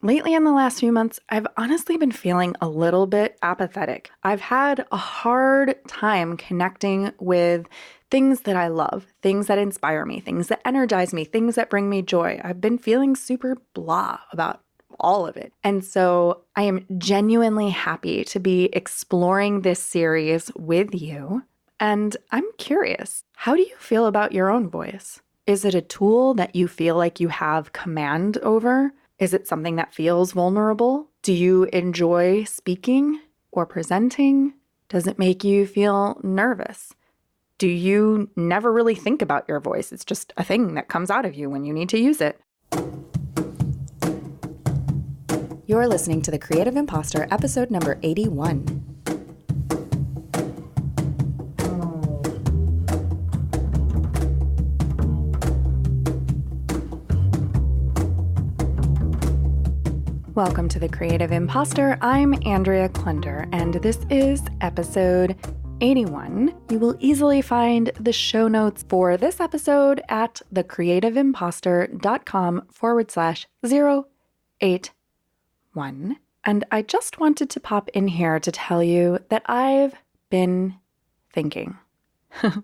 Lately, in the last few months, I've honestly been feeling a little bit apathetic. I've had a hard time connecting with things that I love, things that inspire me, things that energize me, things that bring me joy. I've been feeling super blah about all of it. And so I am genuinely happy to be exploring this series with you. And I'm curious, how do you feel about your own voice? Is it a tool that you feel like you have command over? Is it something that feels vulnerable? Do you enjoy speaking or presenting? Does it make you feel nervous? Do you never really think about your voice? It's just a thing that comes out of you when you need to use it. You're listening to The Creative Imposter, episode number 81. Welcome to The Creative Imposter. I'm Andrea Klunder, and this is episode 81. You will easily find the show notes for this episode at thecreativeimposter.com/081. And I just wanted to pop in here to tell you that I've been thinking.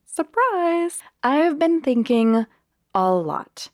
Surprise! I've been thinking a lot.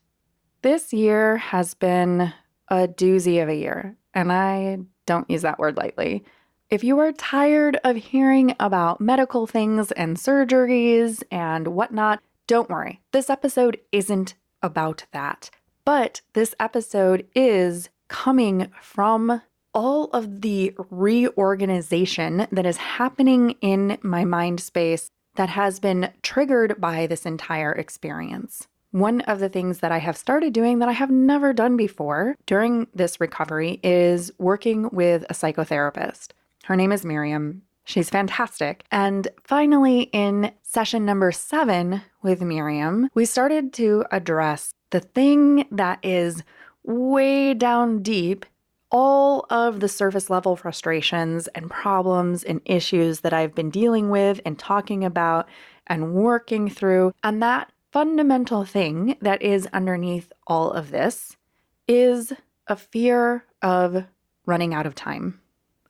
This year has been a doozy of a year, and I don't use that word lightly. If you are tired of hearing about medical things and surgeries and whatnot, don't worry. This episode isn't about that. But this episode is coming from all of the reorganization that is happening in my mind space that has been triggered by this entire experience. One of the things that I have started doing that I have never done before during this recovery is working with a psychotherapist. Her name is Miriam. She's fantastic. And finally, in session number 7 with Miriam, we started to address the thing that is way down deep, all of the surface level frustrations and problems and issues that I've been dealing with and talking about and working through. And that fundamental thing that is underneath all of this is a fear of running out of time,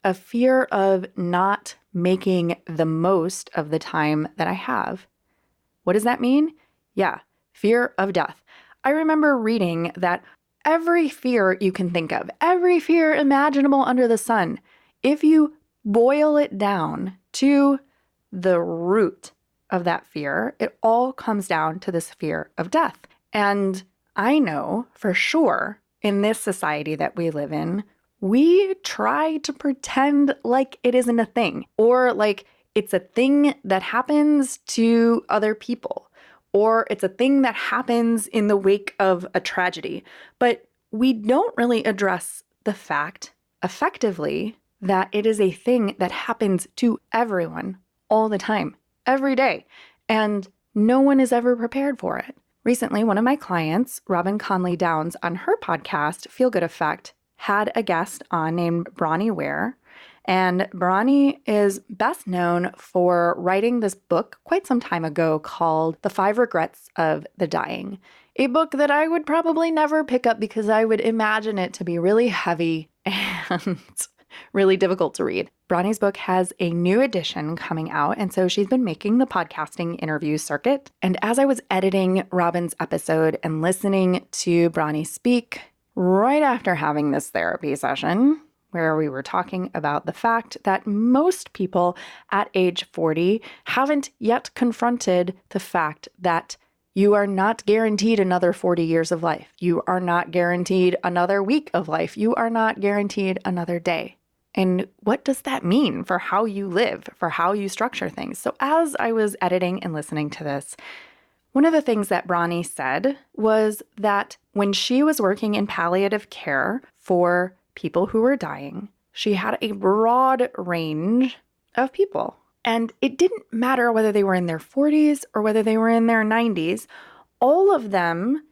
a fear of not making the most of the time that I have. What does that mean? Yeah, fear of death. I remember reading that every fear you can think of, every fear imaginable under the sun, if you boil it down to the root of that fear, it all comes down to this fear of death. And I know for sure in this society that we live in, we try to pretend like it isn't a thing, or like it's a thing that happens to other people, or it's a thing that happens in the wake of a tragedy. But we don't really address the fact effectively that it is a thing that happens to everyone all the time, every day, and no one is ever prepared for it. Recently, one of my clients, Robin Conley Downs, on her podcast, Feel Good Effect, had a guest on named Bronnie Ware. And Bronnie is best known for writing this book quite some time ago called The 5 Regrets of the Dying, a book that I would probably never pick up because I would imagine it to be really heavy and really difficult to read. Bronnie's book has a new edition coming out, and so she's been making the podcasting interview circuit. And as I was editing Robin's episode and listening to Bronnie speak right after having this therapy session, where we were talking about the fact that most people at age 40 haven't yet confronted the fact that you are not guaranteed another 40 years of life. You are not guaranteed another week of life. You are not guaranteed another day. And what does that mean for how you live, for how you structure things? So as I was editing and listening to this, one of the things that Bronnie said was that when she was working in palliative care for people who were dying, she had a broad range of people. And it didn't matter whether they were in their 40s or whether they were in their 90s. All of them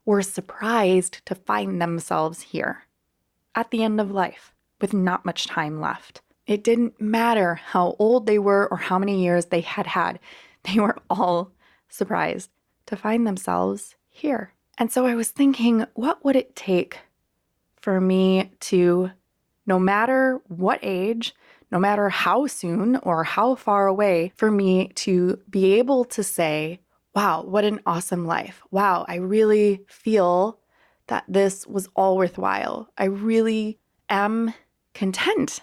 were surprised to find themselves here at the end of life, with not much time left. It didn't matter how old they were or how many years they had had. They were all surprised to find themselves here. And so I was thinking, what would it take for me to, no matter what age, no matter how soon or how far away, for me to be able to say, wow, what an awesome life. Wow, I really feel that this was all worthwhile. I really am content,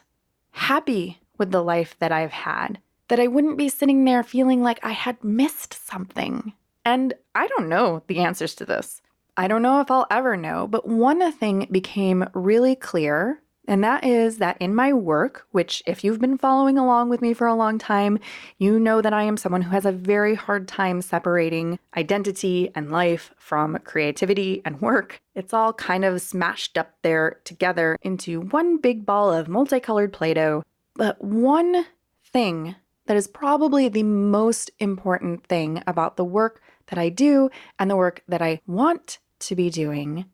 happy with the life that I've had, that I wouldn't be sitting there feeling like I had missed something. And I don't know the answers to this. I don't know if I'll ever know, but one thing became really clear, and that is that in my work, which if you've been following along with me for a long time, you know that I am someone who has a very hard time separating identity and life from creativity and work. It's all kind of smashed up there together into one big ball of multicolored Play-Doh. But one thing that is probably the most important thing about the work that I do and the work that I want to be doing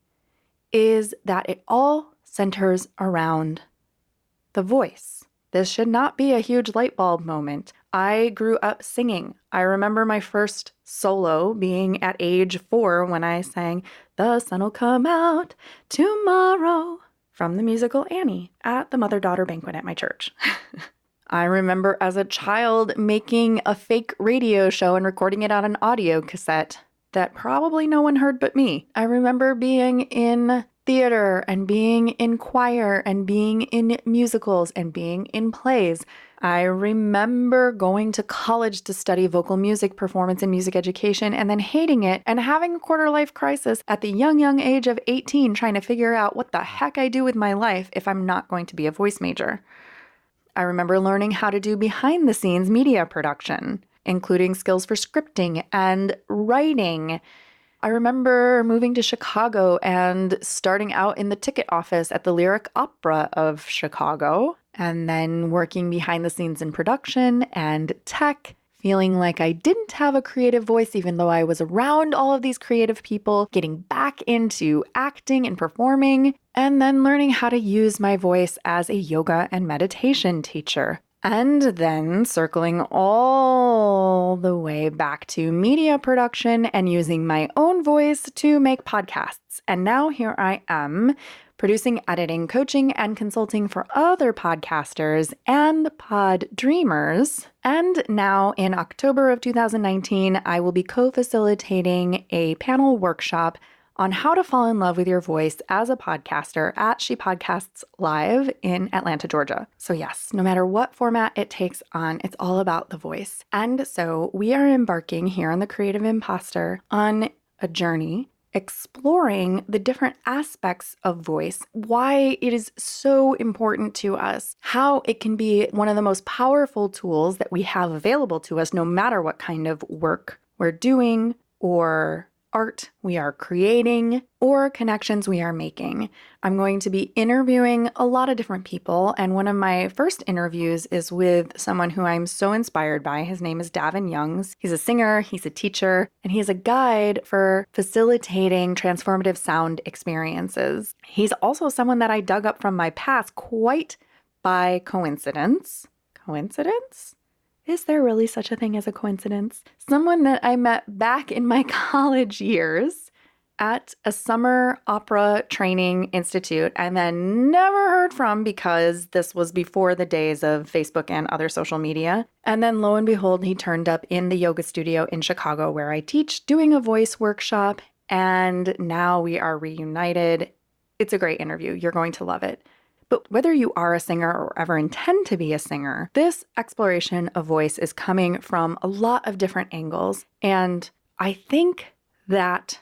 is that it all centers around the voice. This should not be a huge light bulb moment. I grew up singing. I remember my first solo being at age 4 when I sang "The Sun'll Come Out Tomorrow" from the musical Annie at the mother-daughter banquet at my church. I remember as a child making a fake radio show and recording it on an audio cassette that probably no one heard but me. I remember being in theater and being in choir and being in musicals and being in plays. I remember going to college to study vocal music performance and music education and then hating it and having a quarter-life crisis at the young age of 18 trying to figure out what the heck I do with my life if I'm not going to be a voice major. I remember learning how to do behind-the-scenes media production, including skills for scripting and writing. I remember moving to Chicago and starting out in the ticket office at the Lyric Opera of Chicago, and then working behind the scenes in production and tech, feeling like I didn't have a creative voice even though I was around all of these creative people, getting back into acting and performing, and then learning how to use my voice as a yoga and meditation teacher. And then circling all the way back to media production and using my own voice to make podcasts. And now here I am producing, editing, coaching, and consulting for other podcasters and pod dreamers. And now in October of 2019, I will be co-facilitating a panel workshop on how to fall in love with your voice as a podcaster at She Podcasts Live in Atlanta, Georgia. So yes, no matter what format it takes on, it's all about the voice. And so we are embarking here on The Creative Imposter on a journey exploring the different aspects of voice, why it is so important to us, how it can be one of the most powerful tools that we have available to us no matter what kind of work we're doing or art we are creating or connections we are making. I'm going to be interviewing a lot of different people, and one of my first interviews is with someone who I'm so inspired by. His name is Davin Youngs. He's a singer, he's a teacher, and he's a guide for facilitating transformative sound experiences. He's also someone that I dug up from my past quite by coincidence. Coincidence? Is there really such a thing as a coincidence? Someone that I met back in my college years at a summer opera training institute and then never heard from because this was before the days of Facebook and other social media. And then lo and behold, he turned up in the yoga studio in Chicago where I teach, doing a voice workshop, and now we are reunited. It's a great interview. You're going to love it. But whether you are a singer or ever intend to be a singer, this exploration of voice is coming from a lot of different angles. And I think that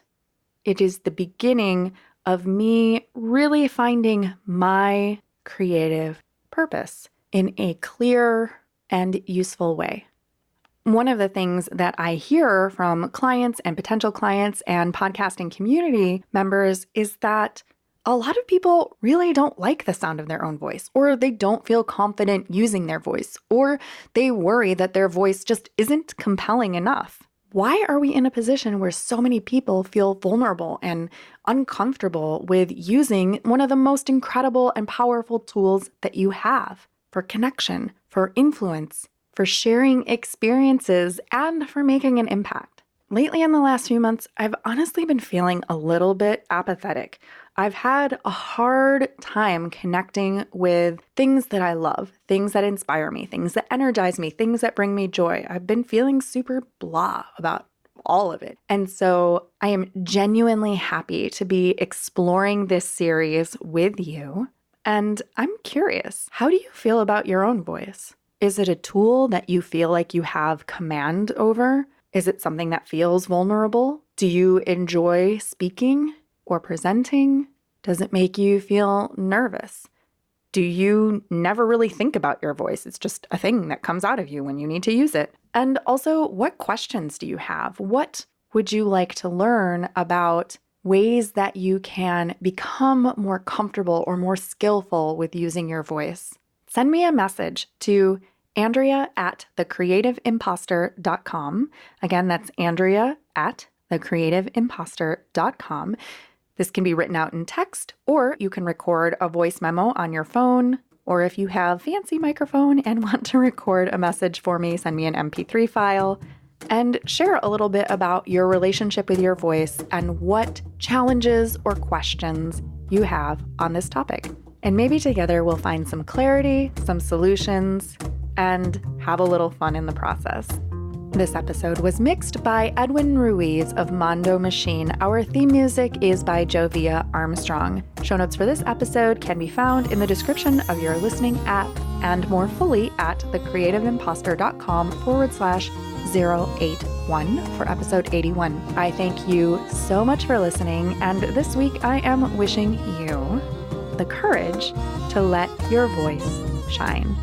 it is the beginning of me really finding my creative purpose in a clear and useful way. One of the things that I hear from clients and potential clients and podcasting community members is that a lot of people really don't like the sound of their own voice, or they don't feel confident using their voice, or they worry that their voice just isn't compelling enough. Why are we in a position where so many people feel vulnerable and uncomfortable with using one of the most incredible and powerful tools that you have for connection, for influence, for sharing experiences, and for making an impact? Lately, in the last few months, I've honestly been feeling a little bit apathetic. I've had a hard time connecting with things that I love, things that inspire me, things that energize me, things that bring me joy. I've been feeling super blah about all of it. And so I am genuinely happy to be exploring this series with you. And I'm curious, how do you feel about your own voice? Is it a tool that you feel like you have command over? Is it something that feels vulnerable? Do you enjoy speaking or presenting? Does it make you feel nervous? Do you never really think about your voice? It's just a thing that comes out of you when you need to use it. And also, what questions do you have? What would you like to learn about ways that you can become more comfortable or more skillful with using your voice? Send me a message to Andrea at thecreativeimposter.com. Again, that's Andrea at thecreativeimposter.com. This can be written out in text, or you can record a voice memo on your phone. Or if you have a fancy microphone and want to record a message for me, send me an MP3 file and share a little bit about your relationship with your voice and what challenges or questions you have on this topic. And maybe together we'll find some clarity, some solutions, and have a little fun in the process. This episode was mixed by Edwin Ruiz of Mondo Machine. Our theme music is by Jovia Armstrong. Show notes for this episode can be found in the description of your listening app and more fully at thecreativeimposter.com/081 for episode 81. I thank you so much for listening, and this week I am wishing you the courage to let your voice shine.